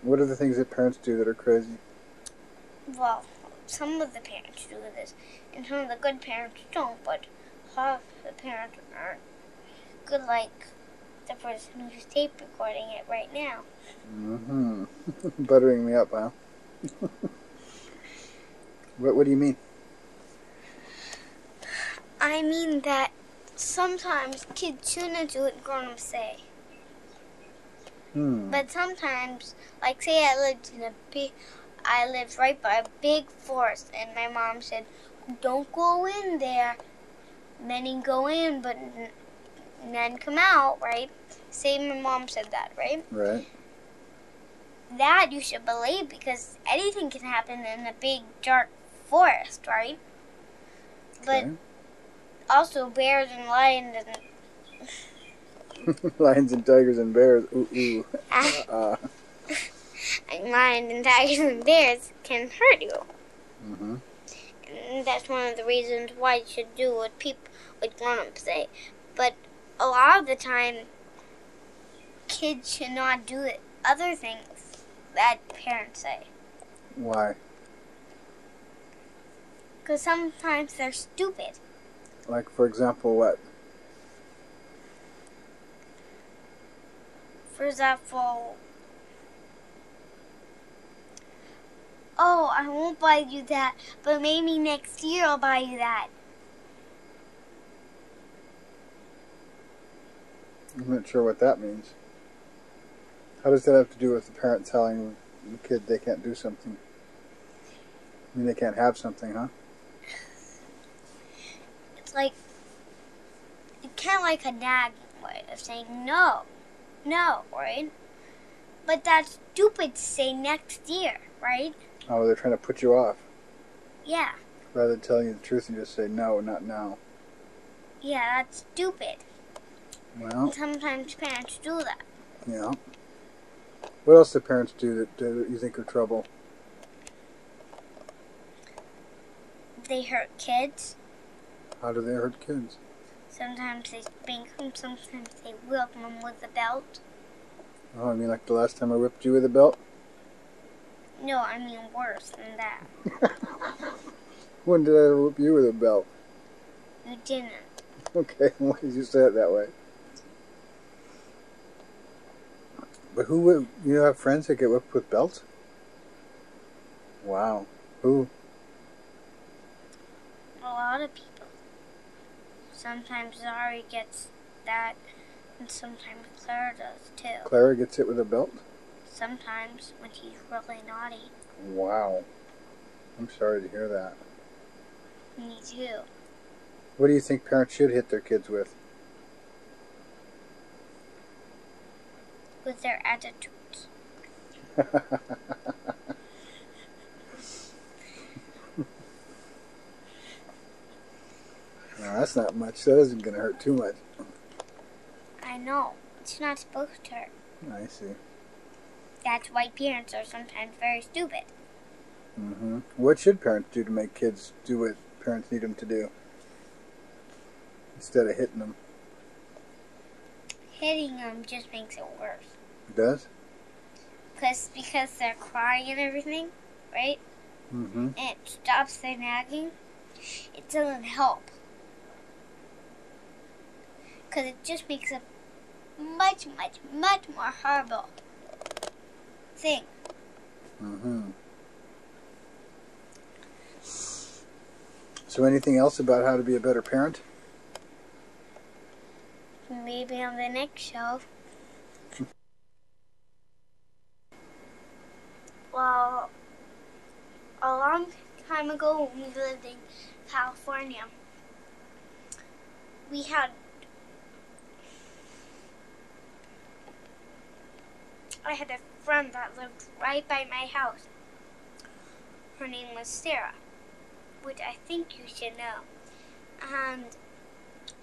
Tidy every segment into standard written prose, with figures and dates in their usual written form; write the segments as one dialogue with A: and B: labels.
A: What are the things that parents do that are crazy?
B: Well, some of the parents do this, and some of the good parents don't, but half the parents aren't good, like the person who's tape recording it right now.
A: Mm-hmm. Buttering me up, huh? What do you mean?
B: I mean that sometimes kids shouldn't do what grown-ups say. But sometimes, like say I lived right by a big forest, and my mom said, "Don't go in there." Then you go in, but then come out, right? Say my mom said that, right?
A: Right.
B: That you should believe, because anything can happen in a big dark forest, right?
A: Okay.
B: But also bears and lions and
A: Lions and tigers and bears. Ooh, ooh.
B: lions and tigers and bears can hurt you.
A: Mm-hmm.
B: And that's one of the reasons why you should do what grown-ups say. But a lot of the time, kids should not do other things that parents say.
A: Why?
B: Because sometimes they're stupid.
A: Like, for example, what?
B: For example, "Oh, I won't buy you that, but maybe next year I'll buy you that."
A: I'm not sure what that means. How does that have to do with the parent telling the kid they can't do something? I mean, they can't have something, huh?
B: It's kind of like a nagging way of saying no, right? But that's stupid to say next year, right?
A: Oh, they're trying to put you off.
B: Yeah.
A: Rather than telling you the truth, you just say no, not now.
B: Yeah, that's stupid.
A: Well,
B: And sometimes parents do that.
A: yeah. What else do parents do that you think are trouble?
B: They hurt kids.
A: How do they hurt kids?
B: Sometimes they spank them. Sometimes they whip them with a belt.
A: Oh, I mean like the last time I whipped you with a belt?
B: No, I mean worse than that.
A: When did I ever whip you with a belt?
B: You didn't.
A: Okay, why did you say it that way? But you have friends that get whipped with belts? Wow. Who?
B: A lot of people. Sometimes Zari gets that, and sometimes Clara does too.
A: Clara gets hit with a belt?
B: Sometimes when she's really naughty.
A: Wow. I'm sorry to hear that.
B: Me too.
A: What do you think parents should hit their kids with?
B: With their attitudes.
A: No, that's not much. That isn't going to hurt too much.
B: I know. It's not supposed to hurt.
A: I see.
B: That's why parents are sometimes very stupid.
A: Mm-hmm. What should parents do to make kids do what parents need them to do? Instead of hitting them.
B: Hitting them just makes it worse.
A: It does?
B: Because they're crying and everything, right?
A: Mm-hmm.
B: And it stops their nagging. It doesn't help. Because it just makes a much, much, much more horrible thing.
A: Mm-hmm. So anything else about how to be a better parent?
B: Maybe on the next show. Well, a long time ago when we lived in California, I had a friend that lived right by my house. Her name was Sarah, which I think you should know. And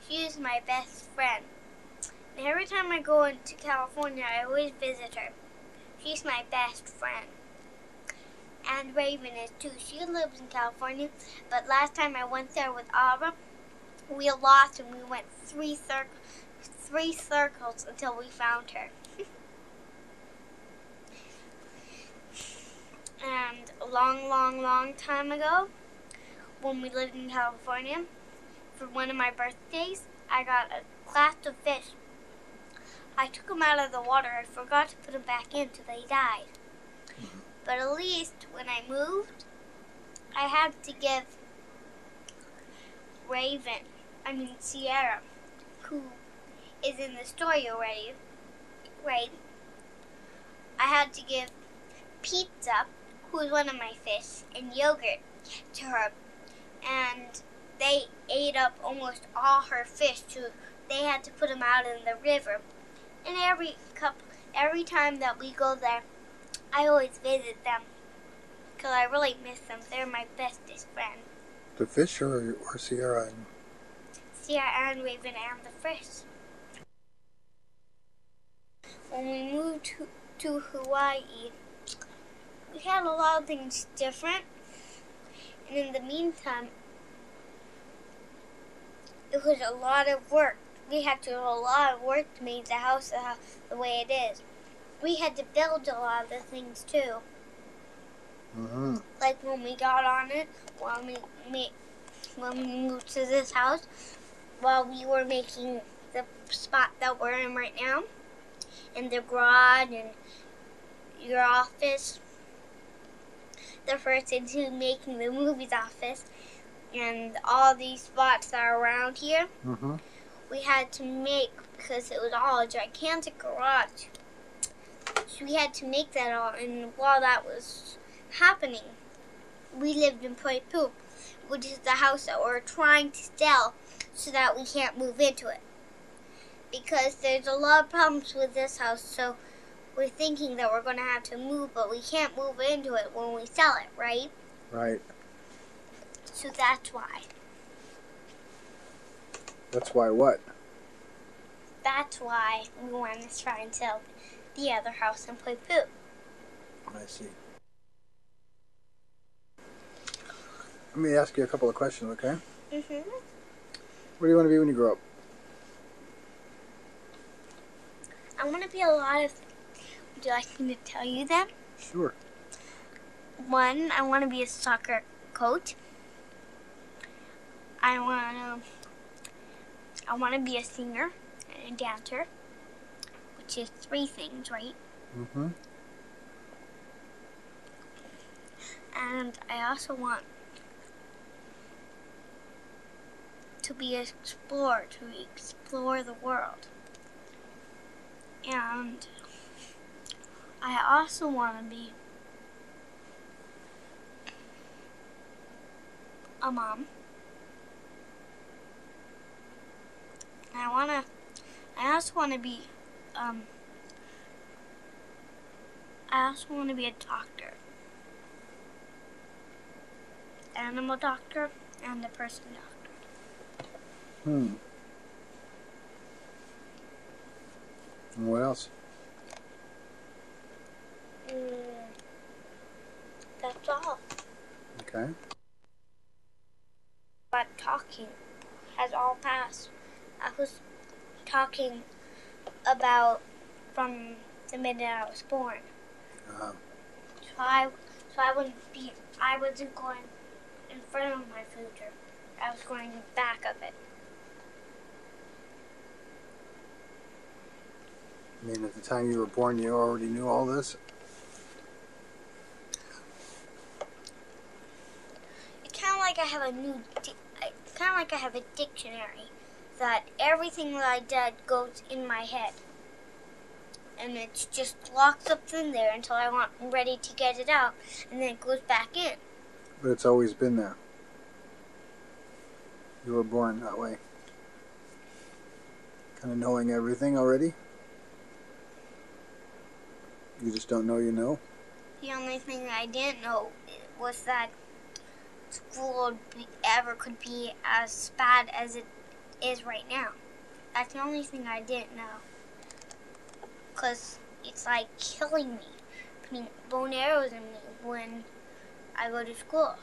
B: she is my best friend. And every time I go into California, I always visit her. She's my best friend. And Raven is too. She lives in California, but last time I went there with Autumn, we lost and we went three circles until we found her. And a long, long, long time ago, when we lived in California, for one of my birthdays, I got a glass of fish. I took them out of the water. I forgot to put them back in, so they died. But at least when I moved, I had to give Sierra, who is in the story already, right? I had to give Pizza, who is one of my fish, and yogurt to her. And they ate up almost all her fish, so they had to put them out in the river. And every time that we go there, I always visit them because I really miss them. They're my bestest friends.
A: The fish or Sierra?
B: Sierra and Raven and the fish. When we moved to Hawaii, we had a lot of things different. And in the meantime, it was a lot of work. We had to do a lot of work to make the house the way it is. We had to build a lot of the things too.
A: Mm-hmm.
B: Like when we got on it, when we moved to this house, while we were making the spot that we're in right now, and the garage and your office, the person who's making the movie's office, and all these spots that are around here, we had to make, because it was all a gigantic garage. So we had to make that all, and while that was happening, we lived in Poipu, which is the house that we're trying to sell so that we can't move into it. Because there's a lot of problems with this house, so we're thinking that we're going to have to move, but we can't move into it when we sell it, right?
A: Right.
B: So that's why.
A: That's why what?
B: That's why we want to try and sell the other house in Poipu.
A: I see. Let me ask you a couple of questions, okay?
B: Mm-hmm.
A: What do you want to be when you grow up?
B: I want to be a lot of... Would you like me to tell you them?
A: Sure.
B: One, I want to be a soccer coach. I want to be a singer and a dancer, which is 3 things, right?
A: Mm-hmm.
B: And I also want to be an explorer, to explore the world. And I also want to be a mom. And I also want to be a doctor. Animal doctor and a person doctor.
A: And what else?
B: That's all.
A: Okay.
B: But talking has all passed. I was talking about from the minute I was born. So I wasn't going in front of my future. I was going in back of it.
A: I mean, at the time you were born, you already knew all this?
B: It's kind of like I have a dictionary that everything that I did goes in my head. And it's just locked up in there until I'm ready to get it out, and then it goes back in.
A: But it's always been there. You were born that way. Kind of knowing everything already? You just don't know you know?
B: The only thing I didn't know was that school could be as bad as it is right now. That's the only thing I didn't know. Because it's like killing me, putting bone arrows in me when I go to school.